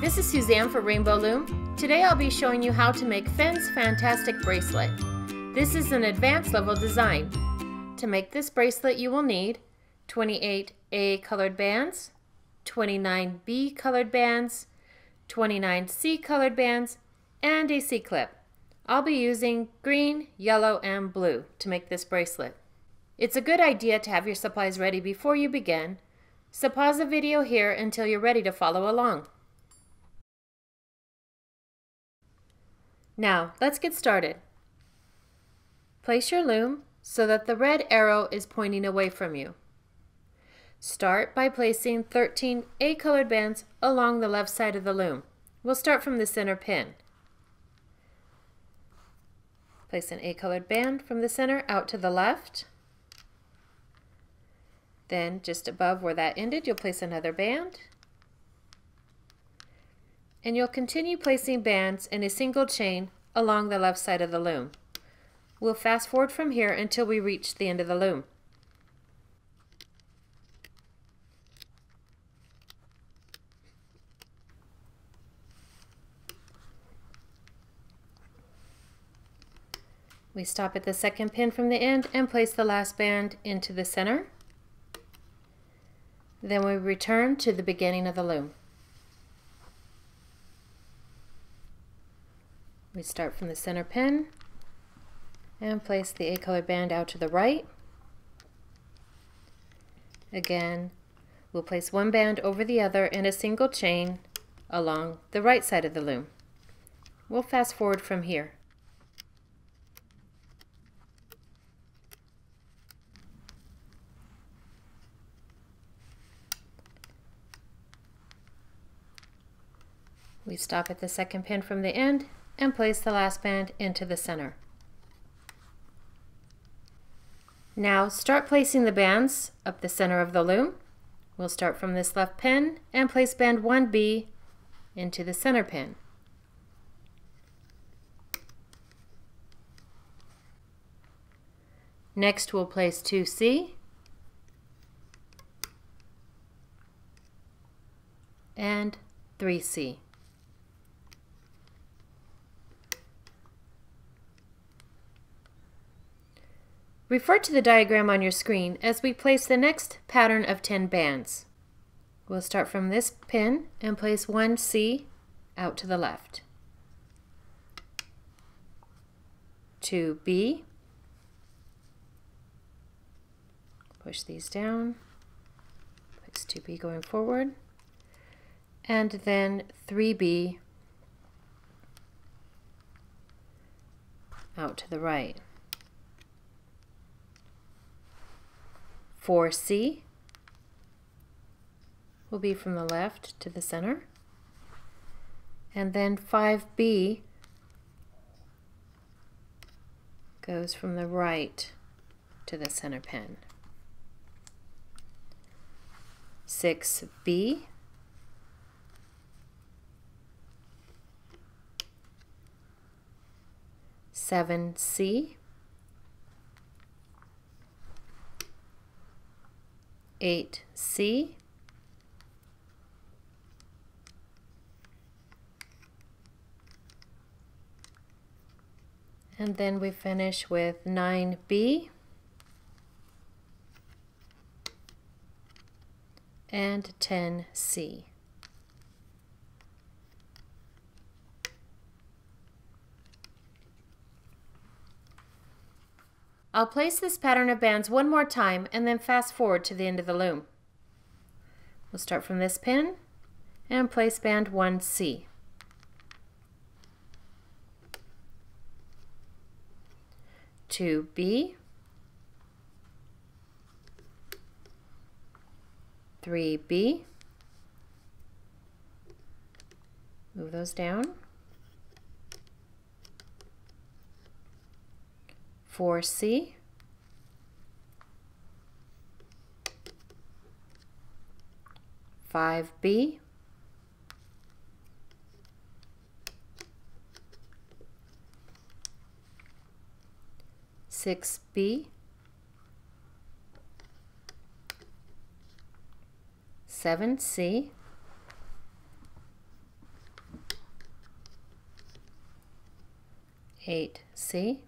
this is Suzanne for Rainbow Loom. Today I'll be showing you how to make Finn's Fantastic Bracelet. This is an advanced level design. To make this bracelet you will need 28 A colored bands, 29 B colored bands, 29 C colored bands, and a C-clip. I'll be using green, yellow, and blue to make this bracelet. It's a good idea to have your supplies ready before you begin, so pause the video here until you're ready to follow along. Now, let's get started. Place your loom so that the red arrow is pointing away from you. Start by placing 13 A colored bands along the left side of the loom. We'll start from the center pin. Place an A colored band from the center out to the left. Then just above where that ended, you'll place another band. And you'll continue placing bands in a single chain along the left side of the loom. We'll fast forward from here until we reach the end of the loom. We stop at the second pin from the end and place the last band into the center. Then we return to the beginning of the loom. We start from the center pin and place the A colored band out to the right. Again, we'll place one band over the other in a single chain along the right side of the loom. We'll fast forward from here. We stop at the second pin from the end and place the last band into the center. Now start placing the bands up the center of the loom. We'll start from this left pin and place band 1B into the center pin. Next we'll place 2C and 3C. Refer to the diagram on your screen as we place the next pattern of 10 bands. We'll start from this pin and place 1C out to the left. 2B. Push these down. Place 2B going forward. And then 3B out to the right. 4C will be from the left to the center, and then 5B goes from the right to the center pin. 6B, 7C, 8C, and then we finish with 9B and 10C. I'll place this pattern of bands one more time and then fast forward to the end of the loom. We'll start from this pin and place band 1C. Two B, 3B, move those down, 4C, 5B, 6B, 7C, 8C,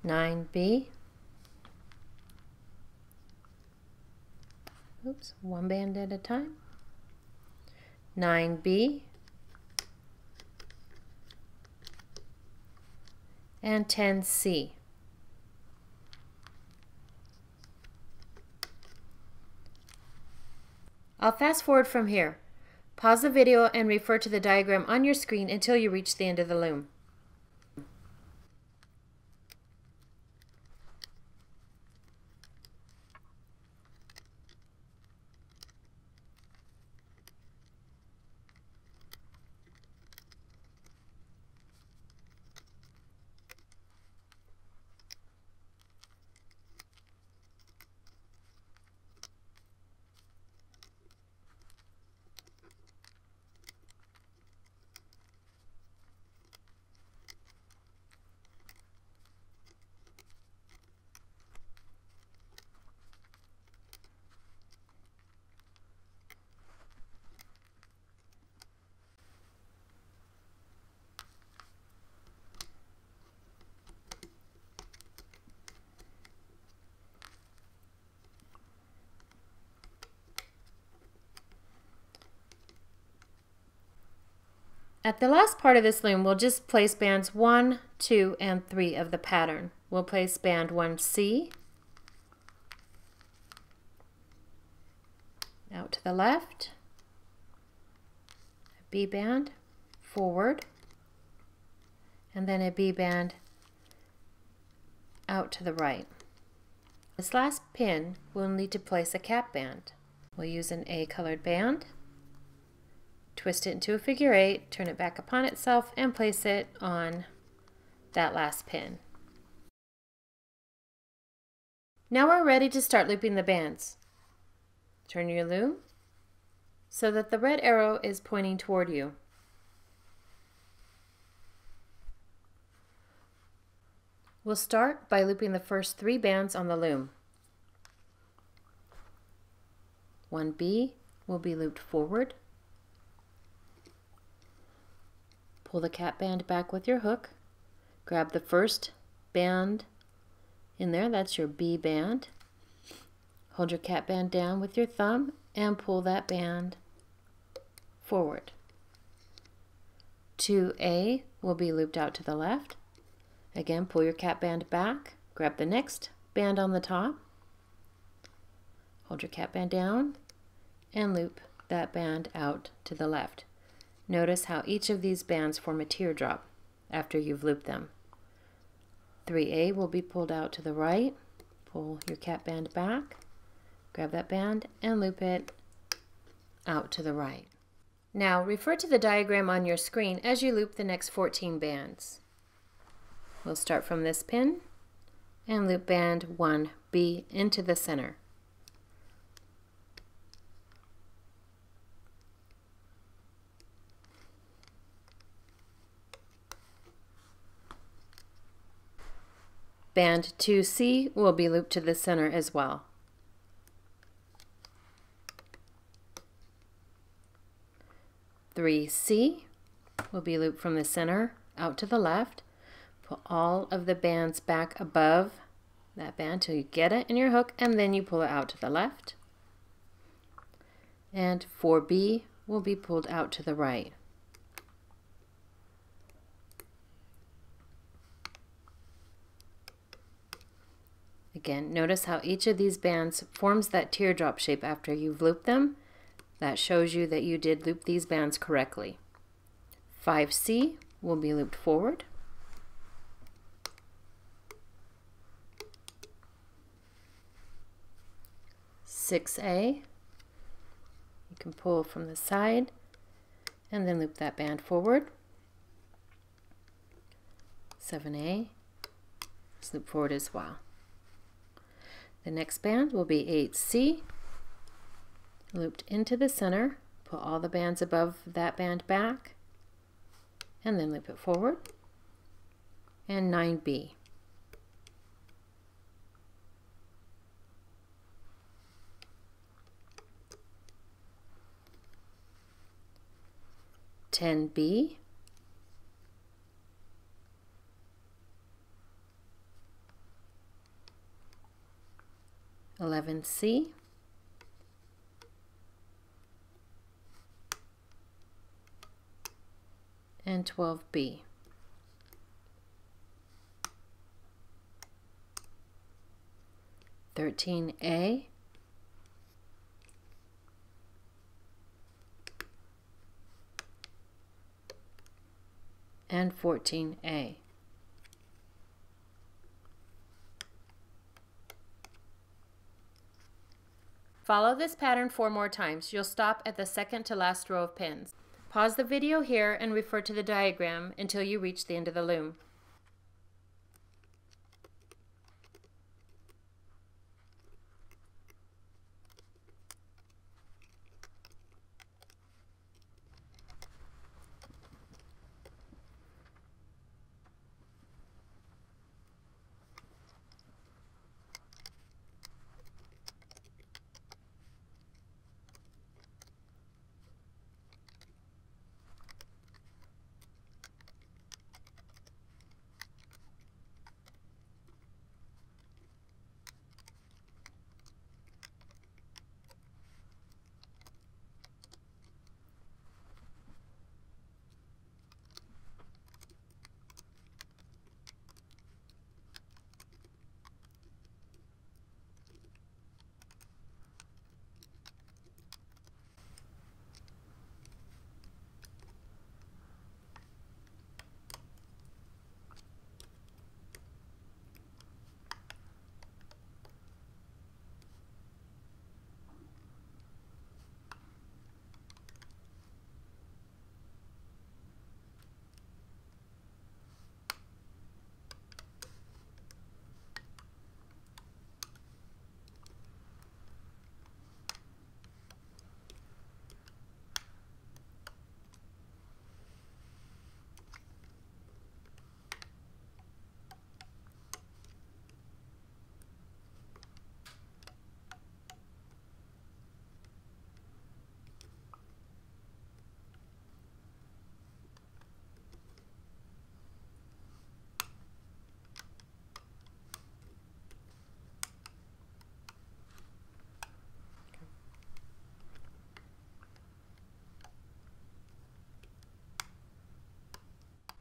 9B, oops, one band at a time, 9B, and 10C. I'll fast forward from here. Pause the video and refer to the diagram on your screen until you reach the end of the loom. At the last part of this loom, we'll just place bands 1, 2, and 3 of the pattern. We'll place band 1C out to the left, a B band forward, and then a B band out to the right. This last pin, we'll need to place a cap band. We'll use an A colored band, twist it into a figure 8, turn it back upon itself, and place it on that last pin. Now we're ready to start looping the bands. Turn your loom so that the red arrow is pointing toward you. We'll start by looping the first 3 bands on the loom. 1B will be looped forward. Pull the cap band back with your hook. Grab the first band in there, that's your B band. Hold your cap band down with your thumb and pull that band forward. 2A will be looped out to the left. Again, pull your cap band back, grab the next band on the top, hold your cap band down, and loop that band out to the left. Notice how each of these bands form a teardrop after you've looped them. 3A will be pulled out to the right. Pull your cap band back, grab that band, and loop it out to the right. Now refer to the diagram on your screen as you loop the next 14 bands. We'll start from this pin and loop band 1B into the center. Band 2C will be looped to the center as well. Three C will be looped from the center out to the left. Pull all of the bands back above that band till you get it in your hook, and then you pull it out to the left. And 4B will be pulled out to the right. Again, notice how each of these bands forms that teardrop shape after you've looped them. That shows you that you did loop these bands correctly. 5C will be looped forward. 6A, you can pull from the side and then loop that band forward. 7A, just loop forward as well. The next band will be 8C, looped into the center, pull all the bands above that band back, and then loop it forward. And 9B. 10B, 11C, and 12B. $13A, and $14A. Follow this pattern 4 more times. You'll stop at the second to last row of pins. Pause the video here and refer to the diagram until you reach the end of the loom.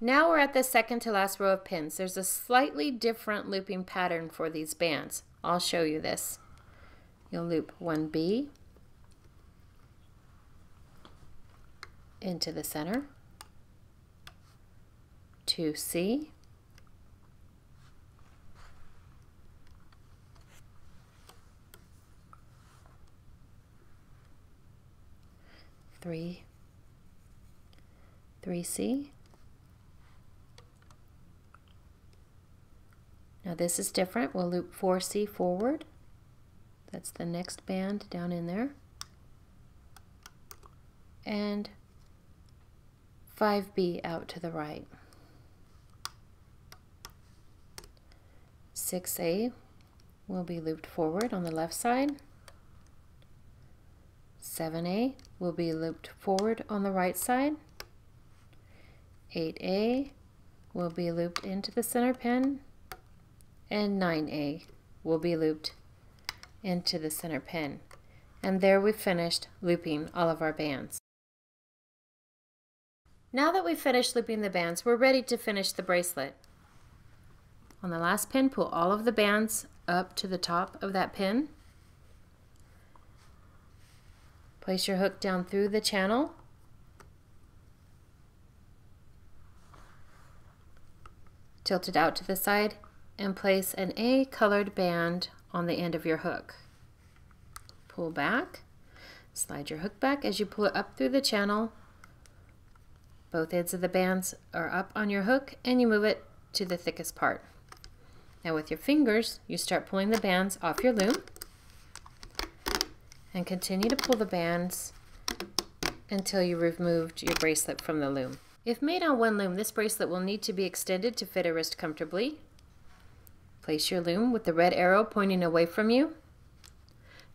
Now we're at the second to last row of pins. There's a slightly different looping pattern for these bands. I'll show you this. You'll loop 1B into the center, 2C, 3C. Now this is different. We'll loop 4C forward. That's the next band down in there. And 5B out to the right. 6A will be looped forward on the left side. 7A will be looped forward on the right side. 8A will be looped into the center pin. And 9A will be looped into the center pin. And there we've finished looping all of our bands. Now that we've finished looping the bands, we're ready to finish the bracelet. On the last pin, pull all of the bands up to the top of that pin. Place your hook down through the channel. Tilt it out to the side and place an A colored band on the end of your hook. Pull back, slide your hook back as you pull it up through the channel. Both ends of the bands are up on your hook and you move it to the thickest part. Now with your fingers, you start pulling the bands off your loom and continue to pull the bands until you removed your bracelet from the loom. If made on one loom, this bracelet will need to be extended to fit a wrist comfortably. Place your loom with the red arrow pointing away from you.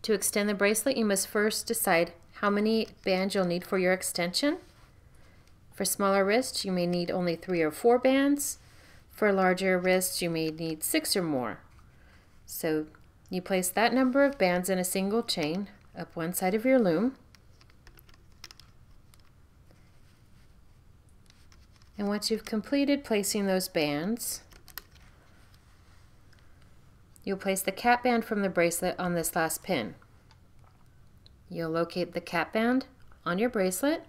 To extend the bracelet, you must first decide how many bands you'll need for your extension. For smaller wrists, you may need only 3 or 4 bands. For larger wrists, you may need 6 or more. So you place that number of bands in a single chain up one side of your loom. And once you've completed placing those bands, you'll place the cap band from the bracelet on this last pin. You'll locate the cap band on your bracelet,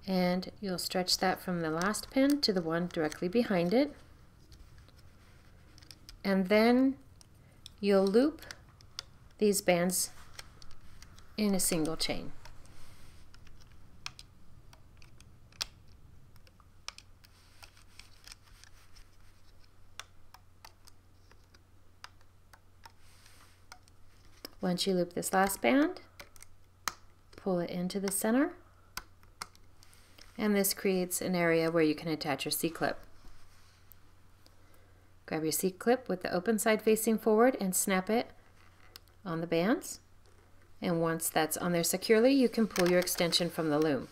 and you'll stretch that from the last pin to the one directly behind it. And then you'll loop these bands in a single chain. Once you loop this last band, pull it into the center, and this creates an area where you can attach your C-clip. Grab your C-clip with the open side facing forward and snap it on the bands. And once that's on there securely, you can pull your extension from the loom.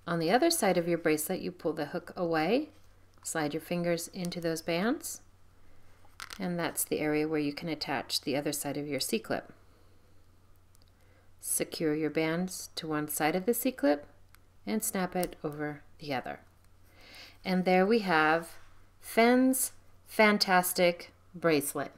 On the other side of your bracelet, you pull the hook away, slide your fingers into those bands, and that's the area where you can attach the other side of your C-clip. Secure your bands to one side of the C-clip and snap it over the other. And there we have Fenn's Fantastic Bracelet.